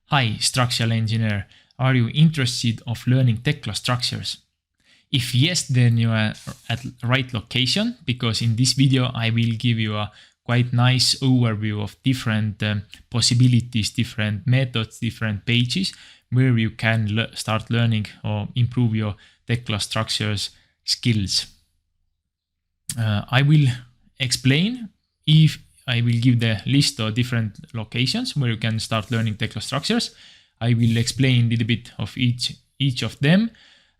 Hi, structural engineer. Are you interested of learning Tekla structures? If yes, then you are at the right location, because in this video I will give you a quite nice overview of different possibilities, different methods, different pages where you can start learning or improve your Tekla structures skills. I will explain if I will give the list of different locations where you can start learning Tekla structures. I will explain a little bit of each of them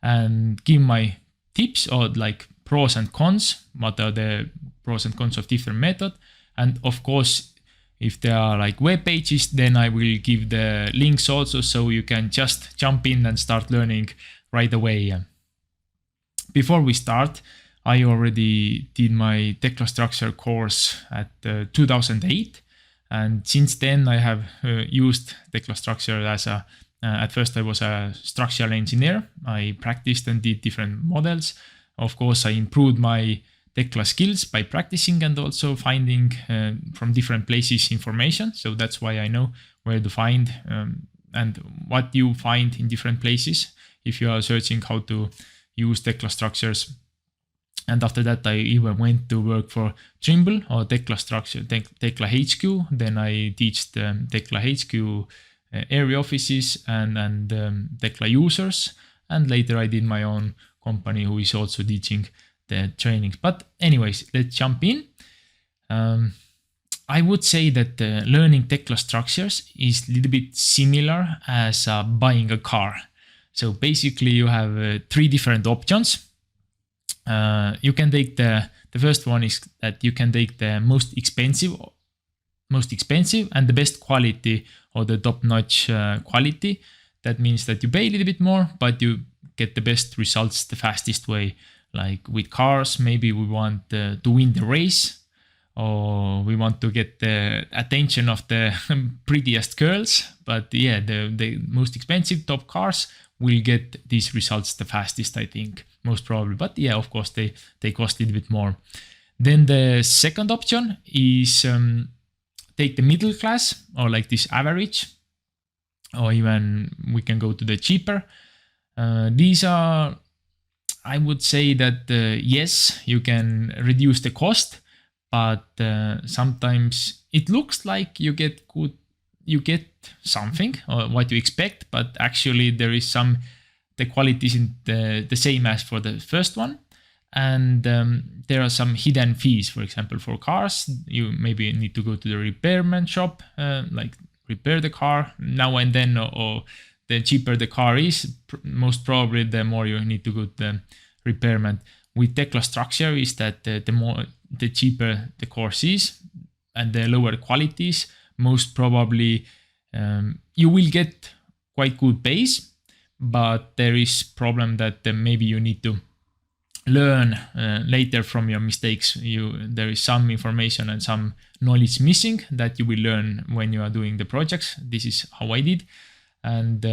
and give my tips or like pros and cons. What are the pros and cons of different method? And of course, if there are like web pages, then I will give the links also, so you can just jump in and start learning right away. Before we start, I already did my Tekla structure course at 2008, and since then I have used Tekla structure as a at first I was a structural engineer. I practiced and did different models. Of course, I improved my Tekla skills by practicing and also finding from different places information. So that's why I know where to find and what you find in different places if you are searching how to use Tekla structures. And after that, I even went to work for Trimble or Tekla Structure, Tekla HQ. Then I teach the Tekla HQ area offices and Tekla users. And later I did my own company who is also teaching the trainings. But anyways, let's jump in. I would say that learning Tekla structures is a little bit similar as buying a car. So basically you have three different options. You can take the first one is that you can take the most expensive and the best quality or the top-notch quality. That means that you pay a little bit more, but you get the best results the fastest way. Like with cars, maybe we want to win the race, or we want to get the attention of the prettiest girls. But yeah, the most expensive top cars will get these results the fastest, I think, most probably. But yeah, of course, they cost a little bit more. Then the second option is take the middle class or like this average, or even we can go to the cheaper. These are, I would say that yes, you can reduce the cost, but sometimes it looks like you get something or what you expect, but actually there is the quality isn't the same as for the first one. And there are some hidden fees. For example, for cars, you maybe need to go to the repairman shop, like repair the car now and then, or the cheaper the car is, most probably the more you need to go to the repairman. With Tekla structure is that the cheaper the course is and the lower qualities, most probably you will get quite good base, but there is problem that maybe you need to learn later from your mistakes. There is some information and some knowledge missing that you will learn when you are doing the projects. This is how I did. And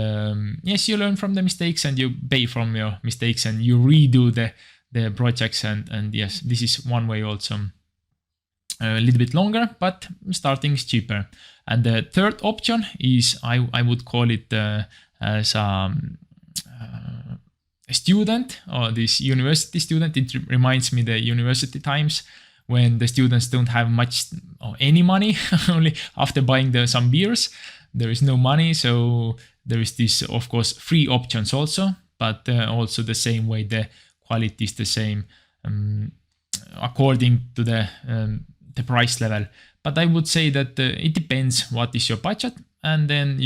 yes, you learn from the mistakes and you pay from your mistakes and you redo the projects. And yes, this is one way also. A little bit longer, but starting is cheaper. And the third option is I would call it as a student or this university student. It reminds me the university times when the students don't have much or any money, only after buying some beers. There is no money, so there is this, of course, free options also, but also the same way the quality is the same according to the price level. But I would say that it depends what is your budget, and then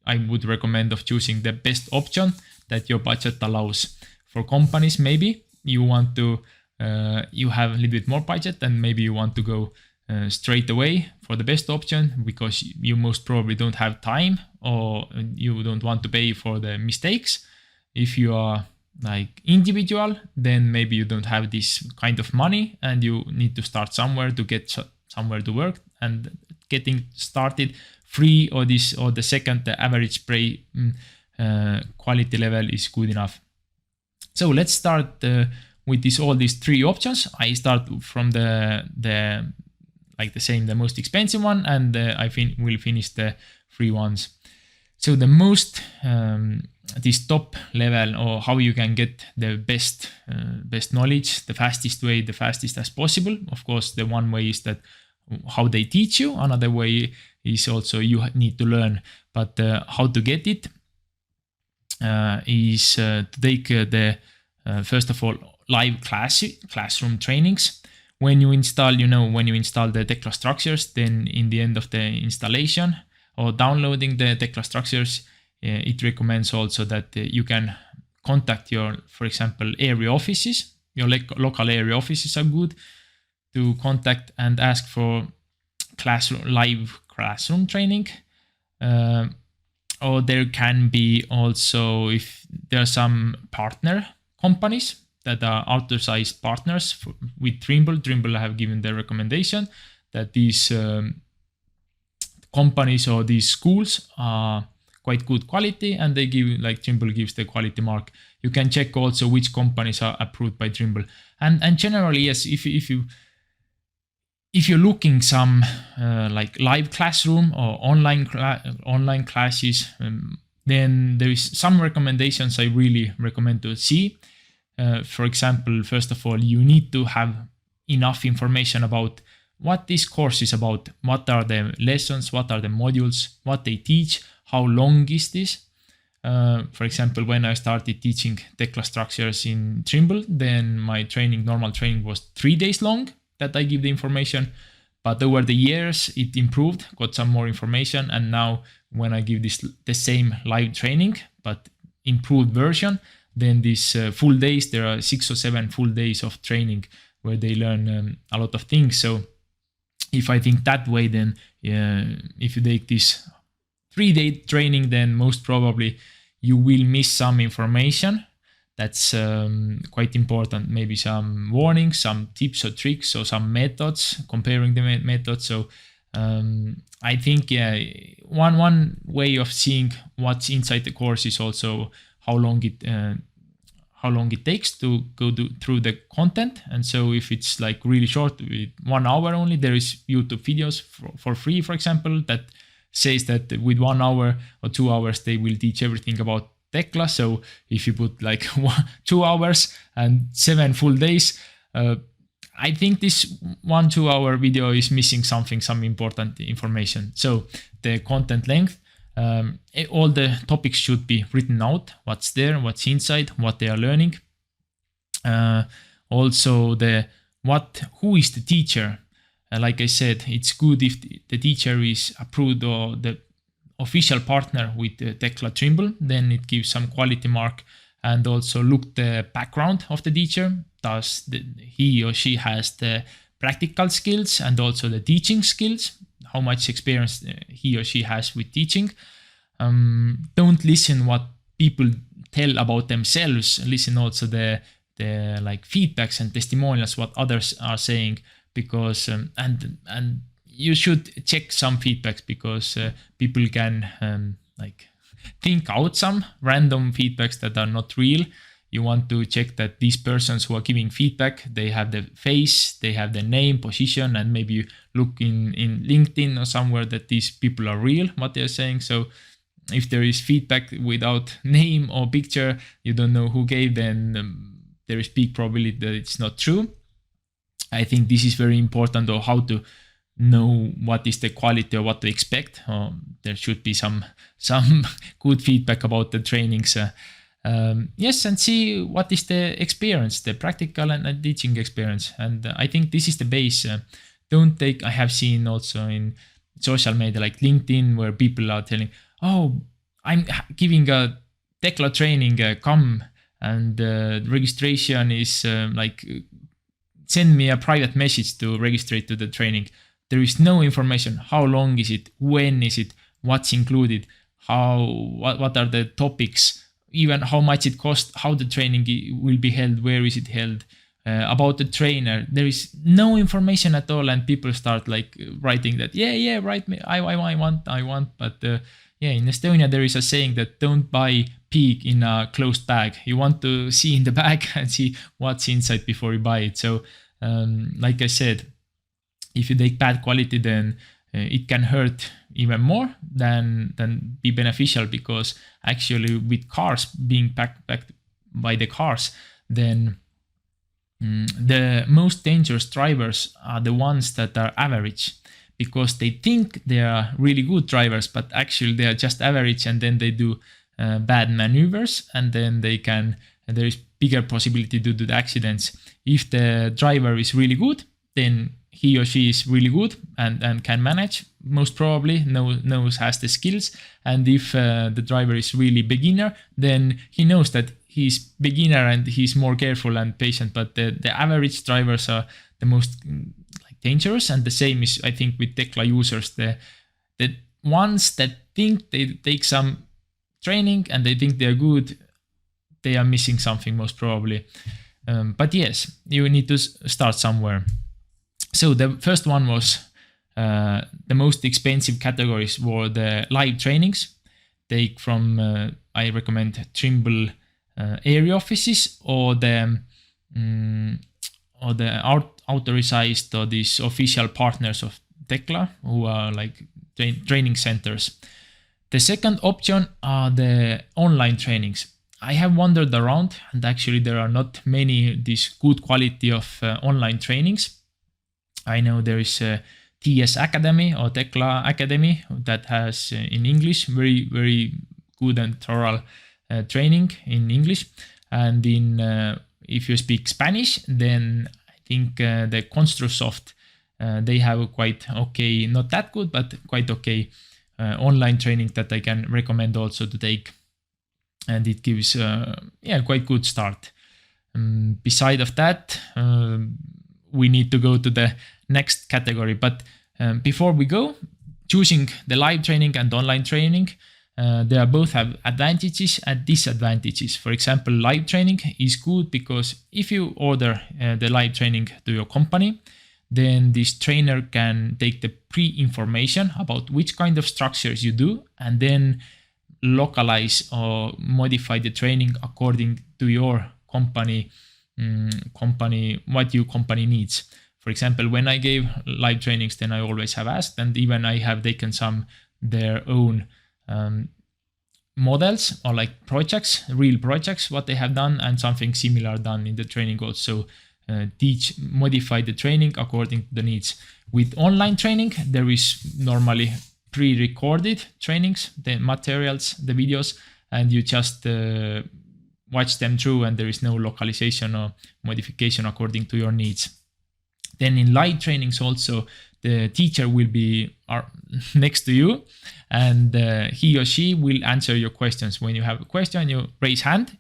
I would recommend of choosing the best option that your budget allows. For companies, maybe you want to you have a little bit more budget and maybe you want to go straight away for the best option because you most probably don't have time or you don't want to pay for the mistakes. If you are like individual, then maybe you don't have this kind of money and you need to start somewhere to get somewhere to work, and getting started free or the second, the average quality level is good enough. So let's start with all these three options. I start from the like the same, the most expensive one, and I think we'll finish the free ones. So the most this top level, or how you can get the best knowledge, the fastest way, the fastest as possible. Of course, the one way is that how they teach you. Another way is also you need to learn. But how to get it is to take the first of all live classroom trainings. When you install, when you install the Tekla Structures, then in the end of the installation or downloading the Tekla Structures, it recommends also that you can contact your, for example, area offices. Your local area offices are good to contact and ask for live classroom training. Or there can be also, if there are some partner companies that are authorized partners with Trimble. Trimble have given the recommendation that these companies or these schools are quite good quality, and they give, like Trimble gives the quality mark. You can check also which companies are approved by Trimble. And generally, yes, if you're looking some like live classroom or online classes, then there is some recommendations I really recommend to see. For example, first of all, you need to have enough information about what this course is about, what are the lessons, what are the modules, what they teach, how long is this. For example, when I started teaching Tekla Structures in Trimble, then my normal training was 3 days long that I give the information. But over the years, it improved, got some more information. And now when I give the same live training, but improved version, then these full days, there are 6 or 7 full days of training where they learn a lot of things. So if I think that way, then if you take this 3-day training, then most probably you will miss some information. That's quite important. Maybe some warnings, some tips or tricks, or some methods, comparing the methods. So I think one way of seeing what's inside the course is also how long it takes to go through the content. And so if it's like really short, with 1 hour only, there is YouTube videos for free, for example, that says that with 1 hour or 2 hours, they will teach everything about Tekla. So if you put like 2 hours and 7 full days, I think this 1-2 hour video is missing some important information. So the content length, all the topics should be written out, what's there, what's inside, what they are learning. Also who is the teacher? Like I said, it's good if the teacher is approved or the official partner with Tekla Trimble, then it gives some quality mark. And also look the background of the teacher. Does he or she has the practical skills and also the teaching skills? How much experience he or she has with teaching? Don't listen what people tell about themselves. Listen also the like feedbacks and testimonials what others are saying, because and you should check some feedbacks, because people can like think out some random feedbacks that are not real. You want to check that these persons who are giving feedback, they have the face, they have the name, position, and maybe you look in LinkedIn or somewhere that these people are real, what they're saying. So if there is feedback without name or picture, you don't know who gave, then there is big probability that it's not true. I think this is very important, or how to know what is the quality or what to expect. There should be some good feedback about the trainings. Yes, and see what is the experience, the practical and teaching experience. And I think this is the base. I have seen also in social media like LinkedIn, where people are telling, oh, I'm giving a Tekla training, come, and registration is like, send me a private message to register to the training. There is no information. How long is it? When is it? What's included? What are the topics? Even how much it costs? How the training will be held? Where is it held? About the trainer, there is no information at all, and people start like writing that, write me. I want. But in Estonia there is a saying that don't buy pig in a closed bag. You want to see in the bag and see what's inside before you buy it. So like I said, If you take bad quality, then it can hurt even more than be beneficial, because actually with cars being packed by the cars, then the most dangerous drivers are the ones that are average, because they think they are really good drivers, but actually they are just average, and then they do bad maneuvers, and then there is bigger possibility to do the accidents. If the driver is really good, then he or she is really good and can manage, most probably has the skills. And if the driver is really beginner, then he knows that he's beginner and he's more careful and patient. But the average drivers are the most dangerous. And the same is, I think, with Tekla users. The ones that think they take some training and they think they're good, they are missing something most probably. But yes, you need to start somewhere. So the first one was the most expensive categories were the live trainings. Take from, I recommend Trimble area offices, or the authorized or these official partners of Tekla, who are like training centers. The second option are the online trainings. I have wandered around, and actually there are not many this good quality of online trainings. I know there is a TS Academy or Tekla Academy that has in English very, very good and thorough training in English. And in if you speak Spanish, then I think the Construsoft, they have a quite okay, not that good, but quite okay online training that I can recommend also to take. And it gives quite good start. Beside of that, we need to go to the next category. But before we go, choosing the live training and online training, they are both have advantages and disadvantages. For example, live training is good because if you order the live training to your company, then this trainer can take the pre-information about which kind of structures you do, and then localize or modify the training according to your company, what your company needs. For example, when I gave live trainings, then I always have asked, and even I have taken some their own models or like projects, real projects, what they have done, and something similar done in the training also. Modify the training according to the needs. With online training, there is normally pre-recorded trainings, the materials, the videos, and you just watch them through, and there is no localization or modification according to your needs. Then in live trainings also, the teacher will be next to you, and he or she will answer your questions. When you have a question, you raise hand.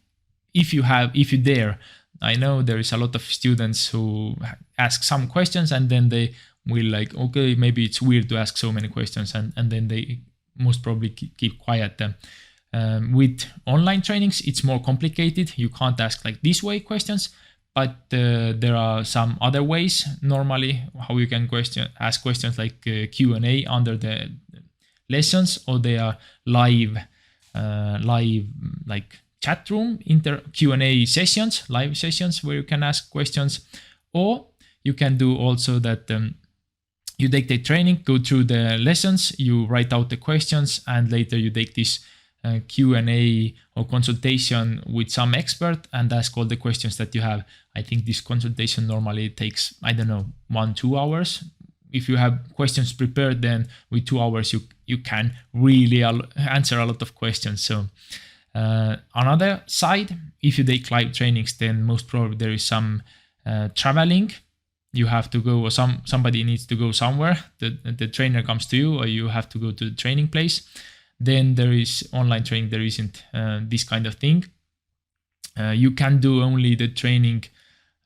If you dare. I know there is a lot of students who ask some questions, and then they will like, okay, maybe it's weird to ask so many questions, and then they most probably keep quiet. With online trainings, it's more complicated. You can't ask like this way questions, but there are some other ways normally how you can ask questions, like Q&A under the lessons, or they are live like chat room Q&A sessions, live sessions where you can ask questions. Or you can do also that you take the training, go through the lessons, you write out the questions, and later you take this Q&A or consultation with some expert and ask all the questions that you have. I think this consultation normally takes, 1-2 hours. If you have questions prepared, then with 2 hours you can really answer a lot of questions. So another side, if you take live trainings, then most probably there is some traveling. You have to go, or somebody needs to go somewhere. The trainer comes to you, or you have to go to the training place. Then there is online training. There isn't this kind of thing. You can do only the training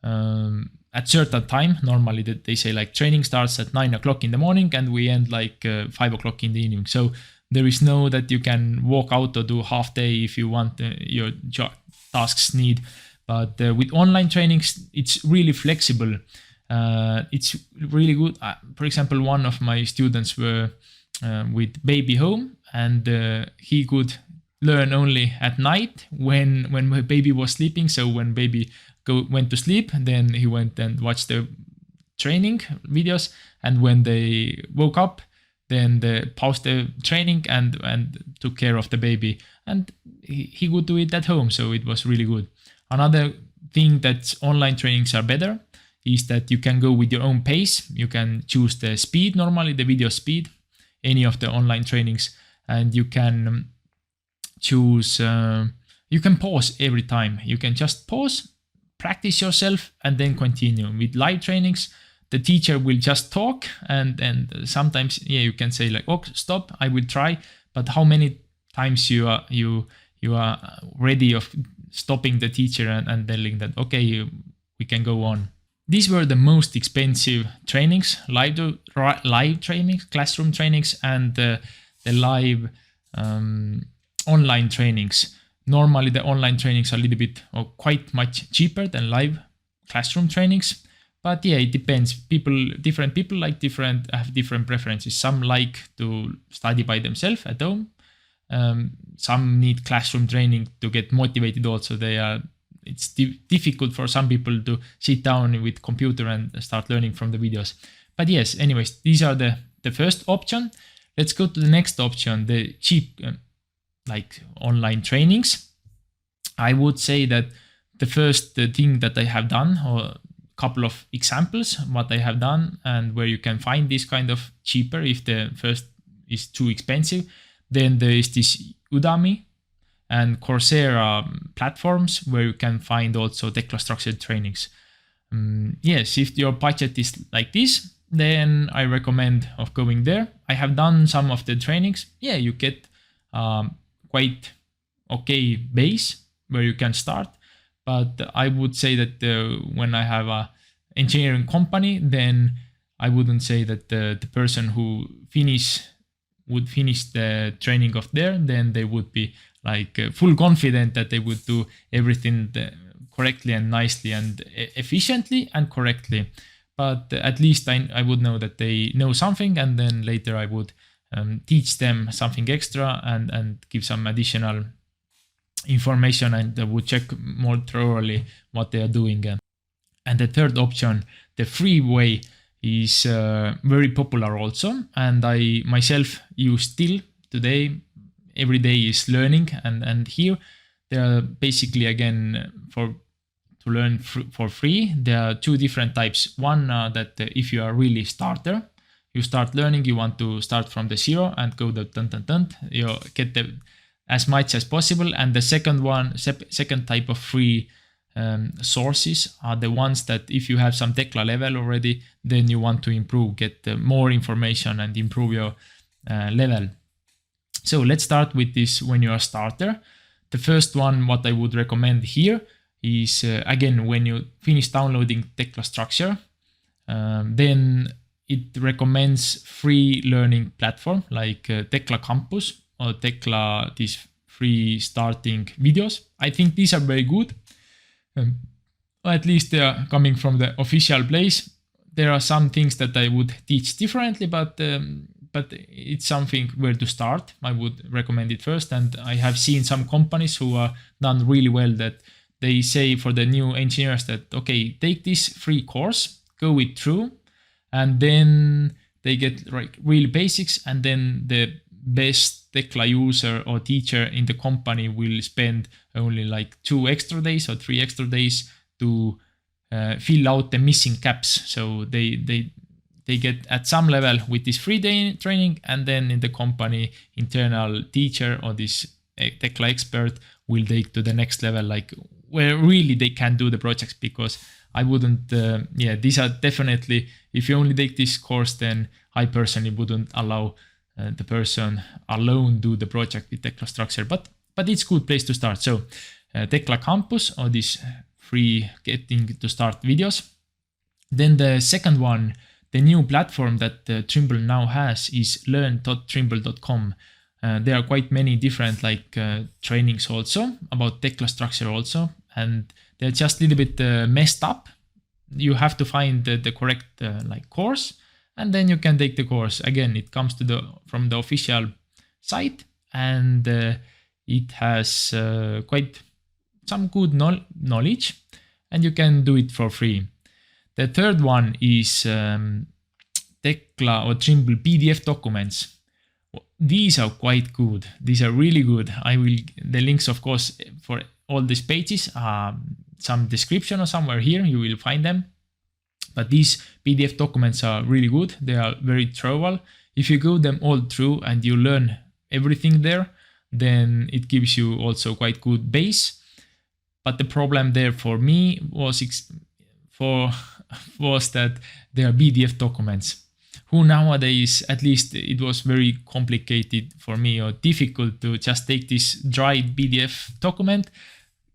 at certain time. Normally they say like training starts at 9 o'clock in the morning and we end like 5 o'clock in the evening. So there is no that you can walk out or do half day if you want your tasks need. But with online trainings, it's really flexible. It's really good. For example, one of my students were with baby home, and he could learn only at night when my baby was sleeping. So when baby went to sleep, then he went and watched the training videos, and when they woke up, then they paused the training and took care of the baby, and he could do it at home, so it was really good. Another thing that online trainings are better is that you can go with your own pace. You can choose the speed, normally the video speed, any of the online trainings, and you can choose, you can pause every time. You can just pause, practice yourself, and then continue. With live trainings, the teacher will just talk, and sometimes, yeah, you can say like, oh, stop, I will try. But how many times you are ready of stopping the teacher and telling that, okay, we can go on. These were the most expensive trainings, live trainings, classroom trainings, and the live online trainings. Normally the online trainings are a little bit or quite much cheaper than live classroom trainings. But yeah, it depends. Different people have different preferences. Some like to study by themselves at home. Some need classroom training to get motivated also. It's difficult for some people to sit down with computer and start learning from the videos. But yes, anyways, these are the first option. Let's go to the next option, the cheap like online trainings. I would say that the first thing that I have done, or a couple of examples what I have done and where you can find this kind of cheaper if the first is too expensive, then there is this Udemy and Coursera platforms where you can find also Tekla Structured trainings. Yes, if your budget is like this, then I recommend of going there. I have done some of the trainings. Yeah, you get quite okay base where you can start. But I would say that when I have a engineering company, then I wouldn't say that the person who would finish the training of there, then they would be like full confident that they would do everything correctly and nicely and efficiently and correctly. But at least I would know that they know something, and then later I would teach them something extra and give some additional information, and I would check more thoroughly what they are doing. And the third option, the free way, is very popular also, and I myself use still today. Every day is learning, and here there are basically, again, to learn for free, there are two different types. One that if you are really starter, you start learning, you want to start from the zero and go you get as much as possible. And the second type of free sources are the ones that if you have some Tekla level already, then you want to improve, get more information and improve your level. So let's start with this when you are a starter. The first one, what I would recommend here is, again, when you finish downloading Tekla Structure, then it recommends free learning platform like Tekla Campus or Tekla, these free starting videos. I think these are very good. Or at least they are coming from the official place. There are some things that I would teach differently, but it's something where to start. I would recommend it first. And I have seen some companies who are done really well, that they say for the new engineers that, okay, take this free course, go it through, and then they get like real basics, and then the best Tekla user or teacher in the company will spend only like 2 extra days or 3 extra days to fill out the missing gaps. So they get at some level with this free day training, and then in the company, internal teacher or this Tekla expert will take to the next level, like where really they can do the projects. Because I wouldn't, these are definitely, if you only take this course, then I personally wouldn't allow the person alone do the project with Tekla Structure, but it's a good place to start. So Tekla Campus, or this free getting to start videos. Then the second one, the new platform that Trimble now has, is learn.trimble.com. There are quite many different trainings also about Tekla Structure also, and they're just a little bit messed up. You have to find the correct course, and then you can take the course. Again, it comes from the official site, and it has quite some good knowledge, and you can do it for free. The third one is Tekla or Trimble PDF documents. These are quite good. These are really good. The links, of course, for all these pages, some description or somewhere here, you will find them. But these PDF documents are really good. They are very thorough. If you go them all through and you learn everything there, then it gives you also quite good base. But the problem there for me was that they are PDF documents. Who nowadays, at least it was very complicated for me or difficult to just take this dry PDF document,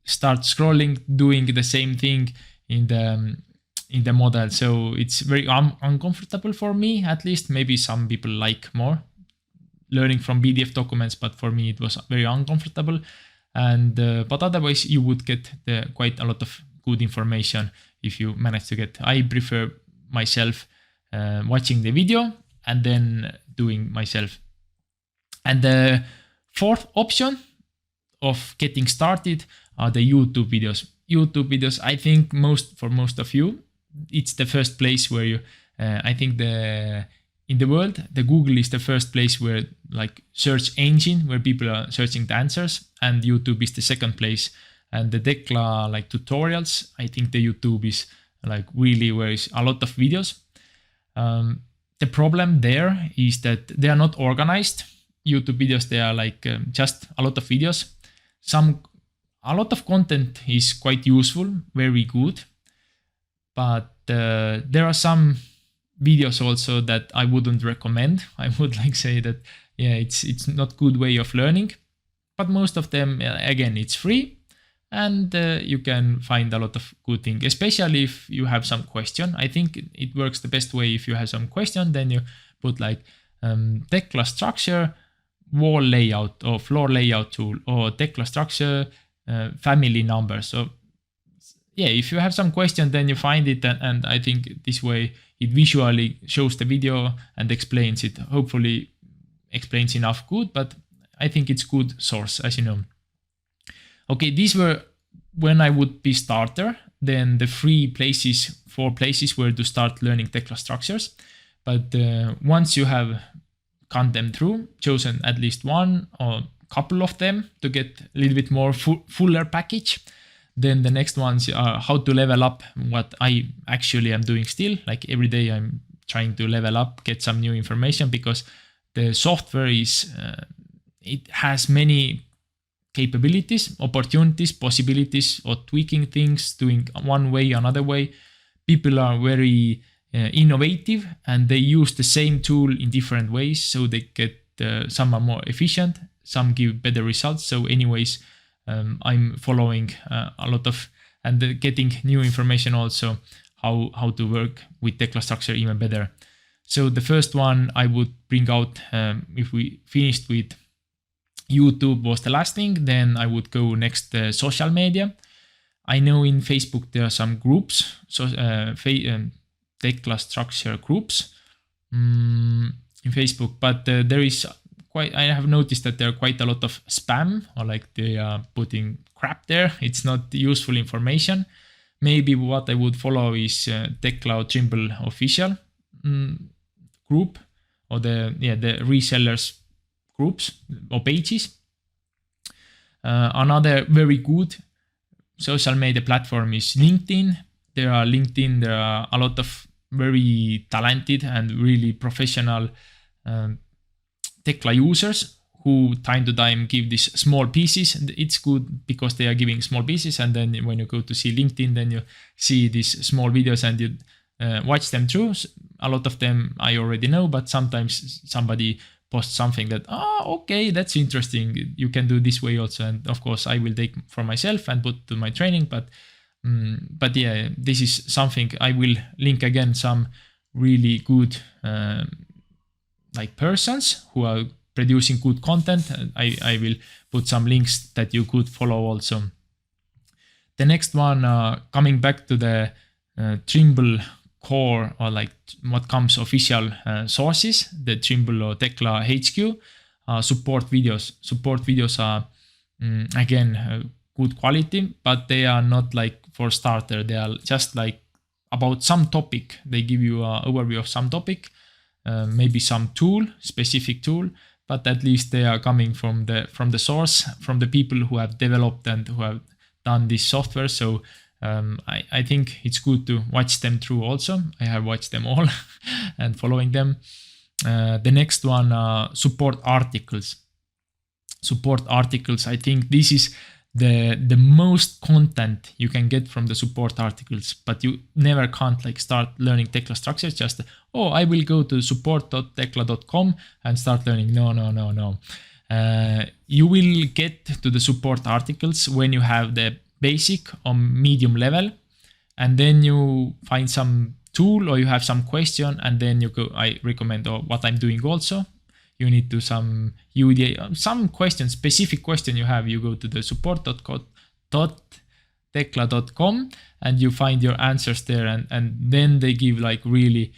start scrolling, doing the same thing in the model. So it's very uncomfortable for me, at least. Maybe some people like more learning from PDF documents, but for me it was very uncomfortable. And but otherwise you would get quite a lot of good information if you manage to get. I prefer myself watching the video and then doing myself. And the fourth option of getting started are the YouTube videos. YouTube videos, I think for most of you, it's the first place where you, I think in the world, the Google is the first place where like search engine where people are searching the answers, and YouTube is the second place. And the Tekla like tutorials, I think the YouTube is like really where is a lot of videos. The problem there is that they are not organized. YouTube videos, they are like just a lot of videos. A lot of content is quite useful, very good. But there are some videos also that I wouldn't recommend. I would like say that, yeah, it's not good way of learning. But most of them, again, it's free. And you can find a lot of good things, especially if you have some question. I think it works the best way if you have some question, then you put like Tekla Structure wall layout or floor layout tool, or Tekla Structure family number. So yeah, if you have some question, then you find it, and I think this way it visually shows the video and explains it. Hopefully explains enough good, but I think it's good source, as you know. Okay, these were when I would be starter, then the 4 places where to start learning Tekla structures. But once you have gone them through, chosen at least one or couple of them to get a little bit more fuller package, then the next ones are how to level up, what I actually am doing still. Like every day I'm trying to level up, get some new information, because the software is, it has many capabilities, opportunities, possibilities of tweaking things, doing one way, another way. People are very innovative, and they use the same tool in different ways. So they get, some are more efficient, some give better results. So anyways, I'm following a lot of, and getting new information also, how to work with Tekla structure even better. So the first one I would bring out, if we finished with YouTube was the last thing, then I would go next social media. I know in Facebook there are some groups, so Tekla structure groups in Facebook, but there is quite, I have noticed that there are quite a lot of spam, or like they are putting crap there. It's not useful information. Maybe what I would follow is Tekla or Trimble official group, or the resellers groups or pages. Another very good social media platform is LinkedIn. There are a lot of very talented and really professional Tekla users who time to time give these small pieces. It's good because they are giving small pieces, and then when you go to see LinkedIn, then you see these small videos and you watch them through. A lot of them I already know, but sometimes somebody posts something that, okay, that's interesting, you can do this way also. And of course I will take for myself and put to my training, but yeah, this is something I will link again, some really good like persons who are producing good content. I will put some links that you could follow also. The next one, coming back to the Trimble core, or like what comes official sources, the Trimble or Tekla HQ, support videos. Support videos are again good quality, but they are not like for starter. They are just like about some topic. They give you an overview of some topic, maybe some tool, specific tool, but at least they are coming from the source, from the people who have developed and who have done this software. So I think it's good to watch them through also. I have watched them all and following them. The next one, support articles. Support articles, I think this is the most content you can get from the support articles, but you never can't like start learning Tekla structures just, oh, I will go to support.tekla.com and start learning. No. You will get to the support articles when you have the basic or medium level, and then you find some tool or you have some question, and then you go, I recommend what I'm doing also. You need to some UDA, some question, specific question you have, you go to the support.tekla.com and you find your answers there, and then they give like really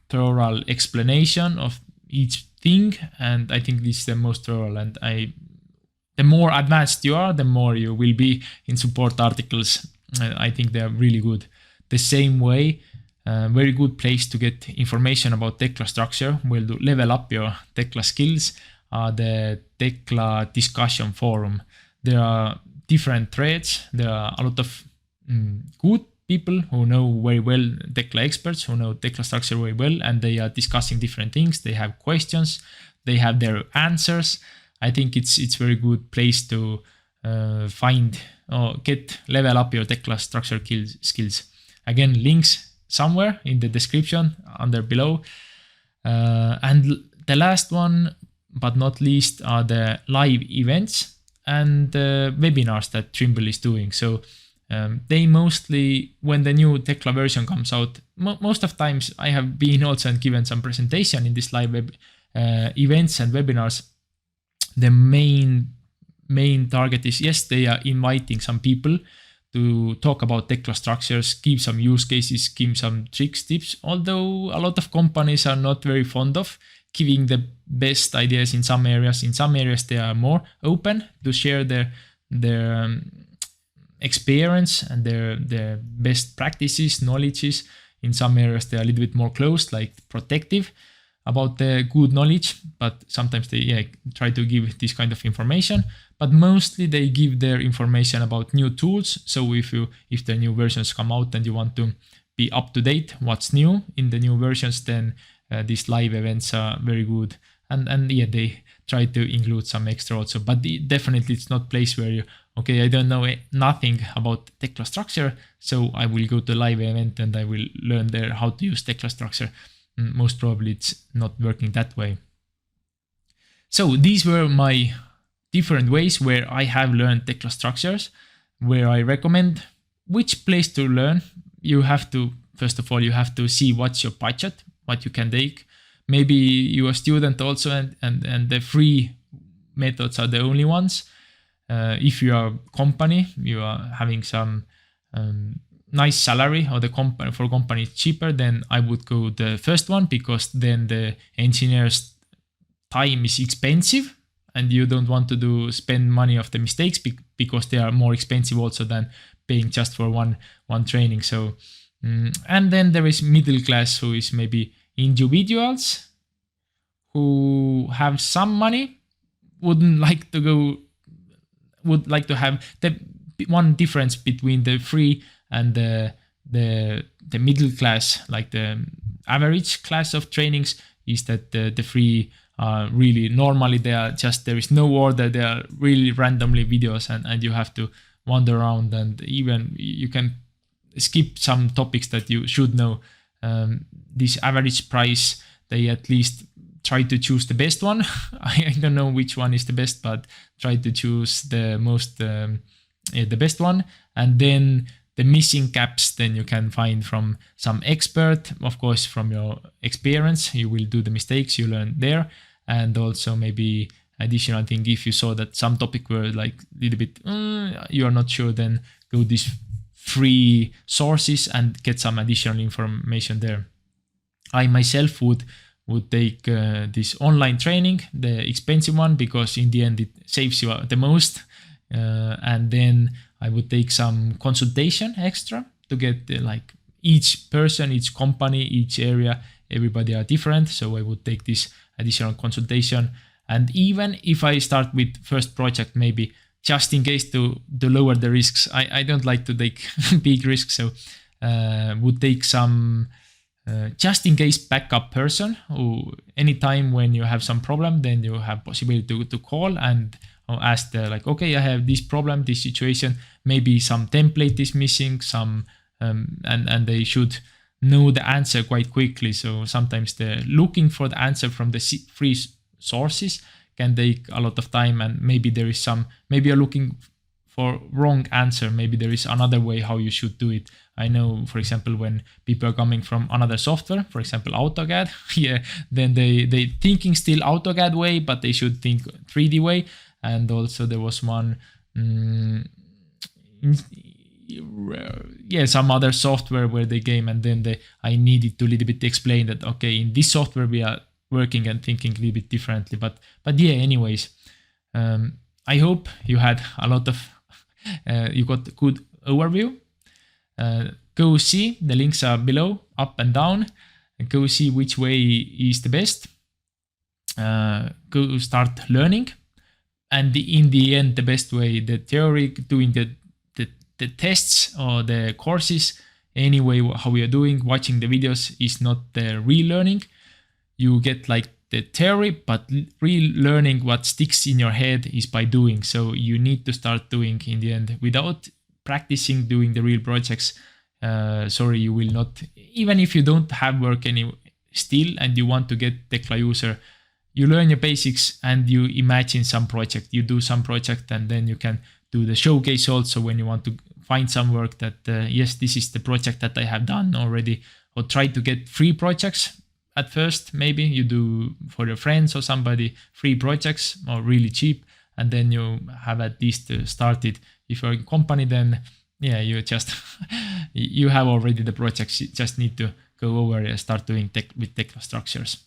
thorough explanation of each thing, and I think this is the most thorough, and the more advanced you are, the more you will be in support articles. I think they are really good. The same way, very good place to get information about Tekla structure, will level up your Tekla skills, the Tekla discussion forum. There are different threads. There are a lot of good people who know very well, Tekla experts who know Tekla structure very well, and they are discussing different things. They have questions, they have their answers. I think it's very good place to find or level up your Tekla structure skills. Again, links somewhere in the description under below. And the last one, but not least, are the live events and webinars that Trimble is doing. So they mostly, when the new Tekla version comes out, most of times I have been also and given some presentation in this live web events and webinars. The main target is, yes, they are inviting some people to talk about Tekla structures, give some use cases, give some tricks, tips, although a lot of companies are not very fond of giving the best ideas in some areas. In some areas, they are more open to share their experience and their best practices, knowledges. In some areas, they are a little bit more closed, like protective about the good knowledge, but sometimes they try to give this kind of information. But mostly they give their information about new tools. So if the new versions come out and you want to be up to date, what's new in the new versions, then these live events are very good. And they try to include some extra also. But definitely it's not a place where you, okay, I don't know nothing about Tekla structure, so I will go to live event and I will learn there how to use Tekla structure. Most probably it's not working that way. So these were my different ways where I have learned Tekla structures, where I recommend which place to learn. You have to, first of all, you have to see what's your budget, what you can take. Maybe you're a student also, and the free methods are the only ones. If you are a company, you are having some nice salary, or the company is cheaper, then I would go the first one, because then the engineer's time is expensive and you don't want to spend money of the mistakes, because they are more expensive also than paying just for one training. So and then there is middle class, who is maybe individuals who have some money, would like to have the one difference between the free and the middle class, like the average class of trainings, is that the free really normally there is no order, they are really randomly videos, and you have to wander around, and even you can skip some topics that you should know. This average price, they at least try to choose the best one. I don't know which one is the best, but try to choose the most the best one. And then the missing gaps, then you can find from some expert, of course, from your experience. You will do the mistakes you learn there, and also maybe additional thing, if you saw that some topic were like a little bit you are not sure, then go these free sources and get some additional information there. I myself would take this online training, the expensive one, because in the end it saves you the most. And then I would take some consultation extra to get like each person, each company, each area, everybody are different. So I would take this additional consultation. And even if I start with first project, maybe just in case to lower the risks, I don't like to take big risks. So would take some just in case backup person who anytime when you have some problem, then you have possibility to call and ask the like, okay, I have this problem, this situation, maybe some template is missing, some and they should know the answer quite quickly. So sometimes the looking for the answer from the free sources can take a lot of time, and maybe there is some, maybe you're looking for wrong answer, maybe there is another way how you should do it. I know, for example, when people are coming from another software, for example, AutoCAD, yeah, then they thinking still AutoCAD way, but they should think 3D way. And also there was one, some other software where they came, and then I needed to a little bit explain that, okay, in this software we are working and thinking a little bit differently. But yeah, anyways, I hope you had a lot of, you got a good overview. Go see, the links are below, up and down, and go see which way is the best. Go start learning, and in the end, the best way, the theory, doing the tests or the courses, anyway, how we are doing, watching the videos is not the real learning. You get like the theory, but real learning, what sticks in your head is by doing. So you need to start doing in the end. Without practicing doing the real projects, sorry, you will not, even if you don't have work still and you want to get Tekla user, you learn your basics and you imagine some project, you do some project, and then you can do the showcase also when you want to find some work that, yes, this is the project that I have done already, or try to get free projects. At first, maybe you do for your friends or somebody free projects or really cheap, and then you have at least started. If you're a company, then yeah, you just you have already the projects. You just need to go over and start doing with Tekla Structures.